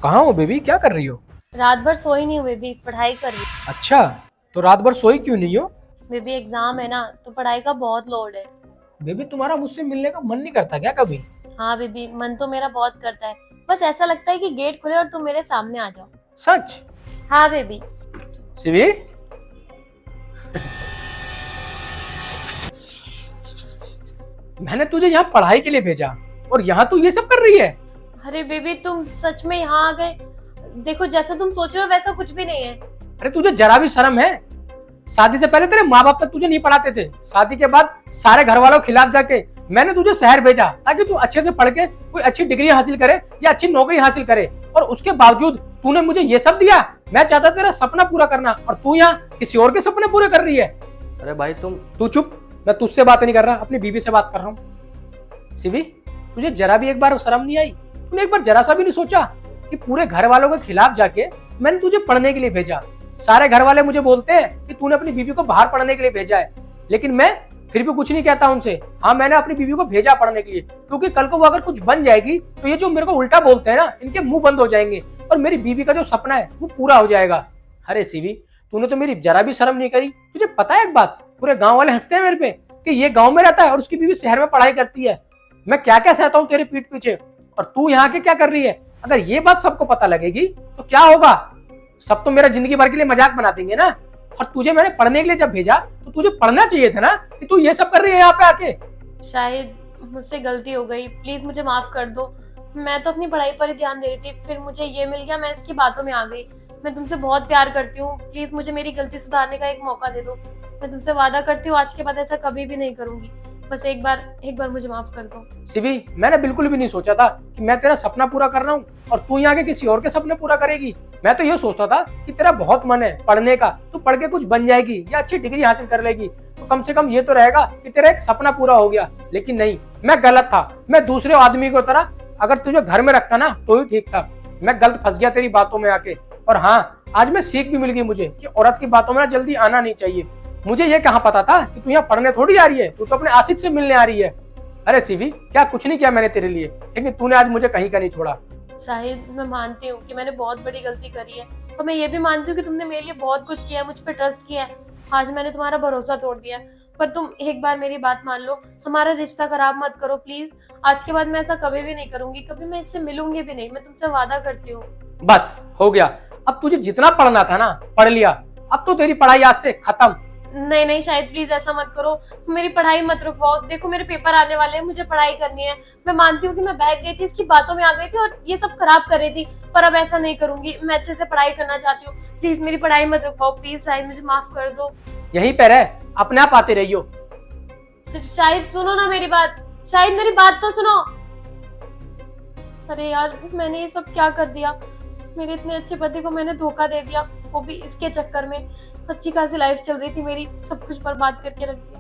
कहाँ हो बेबी, क्या कर रही हो? रात भर सोई नहीं हूँ बेबी, पढ़ाई कर रही अच्छा, तो रात भर सोई क्यों नहीं हो? हूँ। बेबी एग्जाम है ना, तो पढ़ाई का बहुत लोड है। बेबी तुम्हारा मुझसे मिलने का मन नहीं करता क्या कभी? हाँ बेबी, मन तो मेरा बहुत करता है। बस ऐसा लगता है कि गेट खुले और तुम मेरे सामने आ जाओ। सच? हाँ बेबी। सिवी, मैंने तुझे यहाँ पढ़ाई के लिए भेजा और यहाँ तू ये सब कर रही है। अरे बेबी, तुम सच में यहाँ आ गए। देखो, जैसा तुम सोच रहे हो वैसा कुछ भी नहीं है। अरे तुझे जरा भी शर्म है? शादी से पहले तेरे माँ बाप तक तुझे नहीं पढ़ाते थे, शादी के बाद सारे घर वालों के खिलाफ जाके मैंने तुझे शहर भेजा ताकि तू अच्छे से पढ़ के कोई अच्छी डिग्री हासिल करे या अच्छी नौकरी हासिल करे, और उसके बावजूद तूने मुझे ये सब दिया। मैं चाहता तेरा सपना पूरा करना और तू यहाँ किसी और के सपने पूरे कर रही है। अरे भाई तू चुप, मैं तुझसे बात नहीं कर रहा, अपनी बीवी से बात कर रहा हूँ। सिवी, तुझे जरा भी एक बार शर्म नहीं आई? तूने एक बार जरा सा भी नहीं सोचा कि पूरे घर वालों के खिलाफ जाके मैंने तुझे पढ़ने के लिए भेजा? सारे घर वाले मुझे बोलते हैं कि तूने अपनी बीवी को बाहर पढ़ने के लिए भेजा है, लेकिन मैं फिर भी कुछ नहीं कहता उनसे। हाँ, मैंने अपनी बीवी को भेजा पढ़ने के लिए, क्योंकि कल को वो अगर कुछ बन जाएगी तो ये जो मेरे को उल्टा बोलते हैं ना, इनके मुंह बंद हो जाएंगे और मेरी बीवी का जो सपना है वो पूरा हो जाएगा। अरे सिवी, तूने तो मेरी जरा भी शर्म नहीं करी। तुझे पता है एक बात, पूरे गांव वाले हंसते हैं मेरे पे कि ये गांव में रहता है और उसकी बीवी शहर में पढ़ाई करती है। मैं क्या क्या सहता हूँ तेरे पीठ पीछे, और तू यहाँ के क्या कर रही है? अगर ये बात सबको पता लगेगी तो क्या होगा? सब तो मेरा जिंदगी भर के लिए मजाक बना देंगे ना। और तुझे मैंने पढ़ने के लिए जब भेजा तो तुझे पढ़ना चाहिए था ना, कि तू ये सब कर रही है यहाँ पे आके। शायद मुझसे गलती हो गई, प्लीज मुझे माफ कर दो। मैं तो अपनी पढ़ाई पर ही ध्यान दे रही थी, फिर मुझे ये मिल गया, मैं इसकी बातों में आ गई। मैं तुमसे बहुत प्यार करती हूँ, प्लीज मुझे मेरी गलती सुधारने का एक मौका दे दो। मैं तुमसे वादा करती हूँ आज के बाद ऐसा कभी भी नहीं करूंगी। बस एक बार मुझे माफ कर दो। सिवी, मैंने बिल्कुल भी नहीं सोचा था कि मैं तेरा सपना पूरा कर रहा हूँ और तू यहाँ के किसी और के सपने पूरा करेगी। मैं तो ये सोचता था कि तेरा बहुत मन है पढ़ने का, तू पढ़ के कुछ बन जाएगी या अच्छी डिग्री हासिल कर लेगी, तो कम से कम ये तो रहेगा कि तेरा एक सपना पूरा हो गया। लेकिन नहीं, मैं गलत था। मैं दूसरे आदमी की तरह अगर तुझे घर में रखता ना तो ही ठीक था। मैं गलत फंस गया तेरी बातों में आके। और हाँ, आज मैं सीख भी मिल गई मुझे कि औरत की बातों में जल्दी आना नहीं चाहिए। मुझे ये कहाँ पता था कि तू यहाँ पढ़ने थोड़ी आ रही है, तू तो अपने आशिक से मिलने आ रही है। अरे सिवी, क्या कुछ नहीं किया मैंने तेरे लिए, लेकिन तूने आज मुझे कहीं का नहीं छोड़ा। शाहिद, मैं मानती हूँ कि मैंने बहुत बड़ी गलती करी है, और मैं ये भी मानती हूँ कि तुमने मेरे लिए बहुत कुछ किया है, मुझ पर ट्रस्ट किया है। आज मैंने तुम्हारा भरोसा तोड़ दिया है, पर तुम एक बार मेरी बात मान लो, हमारा रिश्ता खराब मत करो प्लीज। आज के बाद मैं ऐसा कभी भी नहीं करूंगी, कभी मैं इससे मिलूंगी भी नहीं, मैं तुमसे वादा करती हूँ। बस हो गया, अब तुझे जितना पढ़ना था ना पढ़ लिया। अब तो तेरी पढ़ाई आज से खत्म। नहीं नहीं शायद, प्लीज ऐसा मत करो। मेरी पढ़ाई मत रुकवाओ। देखो, मेरे पेपर आने वाले हैं, मुझे पढ़ाई करनी है। मैं मानती हूँ कि मैं बहक गई थी, इसकी बातों में आ गई थी और ये सब खराब कर रही थी, पर अब ऐसा नहीं करूंगी। मैं अच्छे से पढ़ाई करना चाहती हूँ। प्लीज मेरी पढ़ाई मत रुकवाओ, प्लीज शायद मुझे माफ कर दो। यहीं पर है, अपने आप आते रहियो। तो शायद सुनो ना मेरी बात, शायद मेरी बात तो सुनो। अरे यार, मैंने ये सब क्या कर दिया? मेरे इतने अच्छे पति को मैंने धोखा दे दिया, वो भी इसके चक्कर में। अच्छी खासी लाइफ चल रही थी मेरी, सब कुछ बर्बाद करके रख दिया।